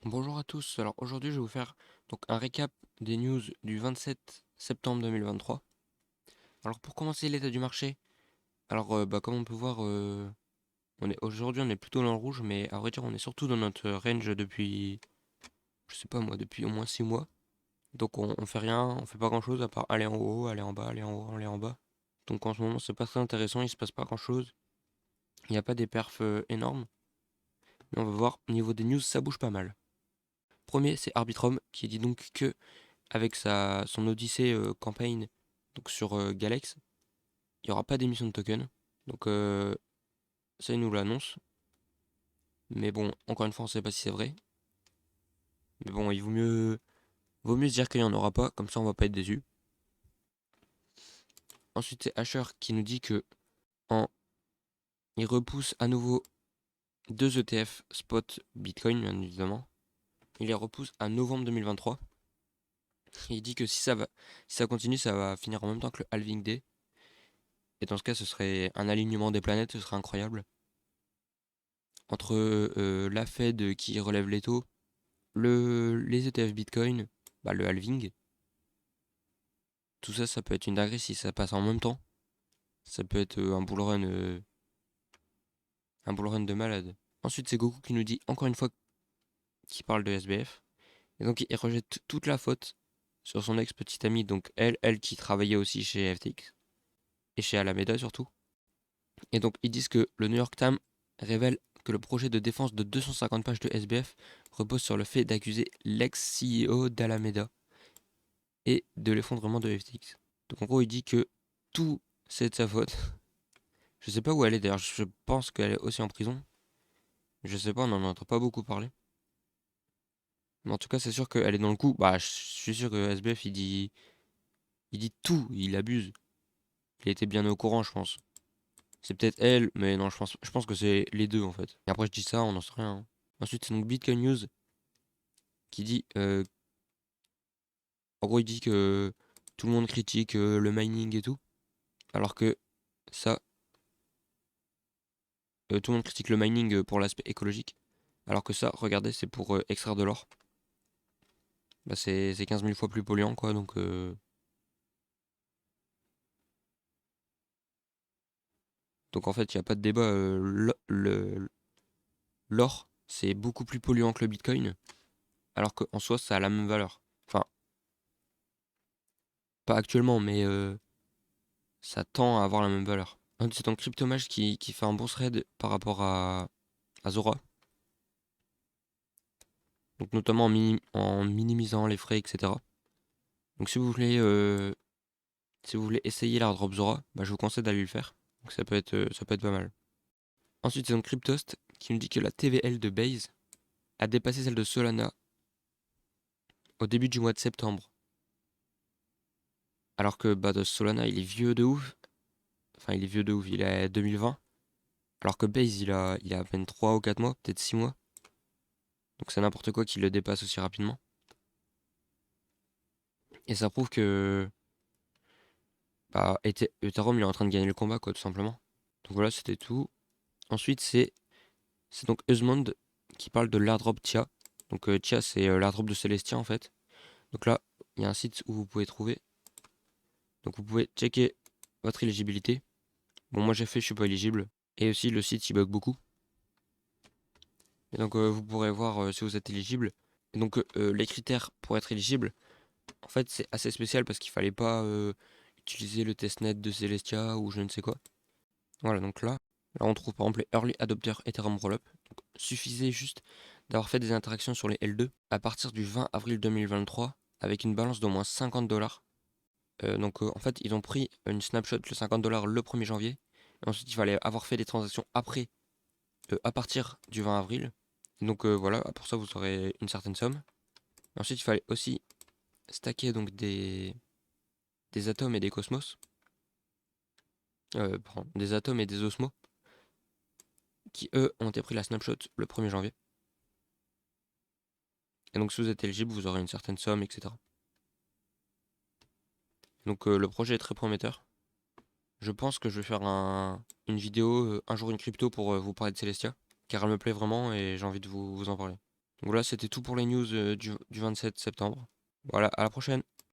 Bonjour à tous, alors aujourd'hui je vais vous faire donc un récap des news du 27 septembre 2023. Alors pour commencer l'état du marché, alors comme on peut voir, aujourd'hui on est plutôt dans le rouge, mais à vrai dire on est surtout dans notre range depuis, je sais pas moi, depuis au moins 6 mois. Donc on fait rien, on fait pas grand chose à part aller en haut, aller en bas, aller en haut, aller en bas. Donc en ce moment c'est pas très intéressant, il se passe pas grand chose. Il n'y a pas des perfs énormes, mais on va voir au niveau des news ça bouge pas mal. Premier c'est Arbitrum qui dit donc que avec son Odyssey campaign donc sur Galex, il n'y aura pas d'émission de token. Donc ça, il nous l'annonce. Mais bon, encore une fois, on ne sait pas si c'est vrai. Mais bon, vaut mieux se dire qu'il n'y en aura pas, comme ça on va pas être déçu. Ensuite, c'est Asher qui nous dit que en, il repousse à nouveau deux ETF spot Bitcoin, bien évidemment. Il les repousse à novembre 2023. Il dit que si ça continue, ça va finir en même temps que le halving day. Et dans ce cas, ce serait un alignement des planètes, ce serait incroyable. Entre la Fed qui relève les taux, les ETF Bitcoin, bah, le halving, tout ça, ça peut être une dinguerie si ça passe en même temps. Ça peut être un bull run de malade. Ensuite, c'est Goku qui nous dit encore une fois qu'il parle de SBF. Et donc, il rejette toute la faute sur son ex-petite amie, donc elle qui travaillait aussi chez FTX et chez Alameda surtout. Et donc, ils disent que le New York Times révèle que le projet de défense de 250 pages de SBF repose sur le fait d'accuser l'ex-CEO d'Alameda et de l'effondrement de FTX. Donc en gros, il dit que tout c'est de sa faute. Je sais pas où elle est d'ailleurs, je pense qu'elle est aussi en prison. Je sais pas, on en entend pas beaucoup parler. Mais en tout cas, c'est sûr qu'elle est dans le coup. Bah, je suis sûr que SBF il dit tout, il abuse. Il était bien au courant, je pense. C'est peut-être elle, mais non, je pense que c'est les deux en fait. Et après, je dis ça, on n'en sait rien, hein. Ensuite, c'est donc Bitcoin News qui dit, en gros, il dit que tout le monde critique le mining et tout, alors que ça, tout le monde critique le mining pour l'aspect écologique, alors que ça, regardez, c'est pour extraire de l'or. Bah, c'est 15 000 fois plus polluant, quoi. Donc en fait, il n'y a pas de débat. L'or, c'est beaucoup plus polluant que le bitcoin, alors qu'en soi, ça a la même valeur. Enfin, pas actuellement, mais ça tend à avoir la même valeur. C'est un Cryptomage qui fait un bon thread par rapport à Zora. Donc notamment en minimisant les frais, etc. Donc si vous voulez essayer l'airdrop Zora, bah, je vous conseille d'aller le faire. Donc ça peut être pas mal. Ensuite, c'est donc Cryptost qui nous dit que la TVL de Base a dépassé celle de Solana au début du mois de septembre. Alors que bah, de Solana, il est vieux de ouf. Enfin, il est vieux de ouf, il est 2020. Alors que Base, il a à peine 3 ou 4 mois, peut-être 6 mois. Donc c'est n'importe quoi qu'il le dépasse aussi rapidement. Et ça prouve que bah, Ethereum, il est en train de gagner le combat, quoi, tout simplement. Donc voilà, c'était tout. Ensuite, c'est donc Eusmond qui parle de l'airdrop Tia. Donc Tia, c'est l'airdrop de Celestia, en fait. Donc là, il y a un site où vous pouvez trouver. Donc vous pouvez checker votre éligibilité. Bon, moi j'ai fait, je suis pas éligible. Et aussi, le site, il bug beaucoup. Et donc, vous pourrez voir si vous êtes éligible. Et donc, les critères pour être éligible, en fait, c'est assez spécial parce qu'il fallait pas utiliser le testnet de Celestia ou je ne sais quoi. Voilà, donc là, on trouve par exemple les Early Adopter Ethereum Rollup. Donc, suffisait juste d'avoir fait des interactions sur les L2 à partir du 20 avril 2023 avec une balance d'au moins 50 dollars. Donc, en fait, ils ont pris une snapshot le 50 dollars le 1er janvier. Et ensuite, il fallait avoir fait des transactions après, à partir du 20 avril. Donc voilà, pour ça vous aurez une certaine somme. Ensuite, il fallait aussi stacker donc des atomes et des cosmos. Pardon, des atomes et des osmos qui eux ont été pris la snapshot le 1er janvier. Et donc si vous êtes éligible, vous aurez une certaine somme, etc. Donc le projet est très prometteur. Je pense que je vais faire une vidéo, un jour une crypto pour vous parler de Celestia, car elle me plaît vraiment et j'ai envie de vous en parler. Donc voilà, c'était tout pour les news du 27 septembre. Voilà, à la prochaine.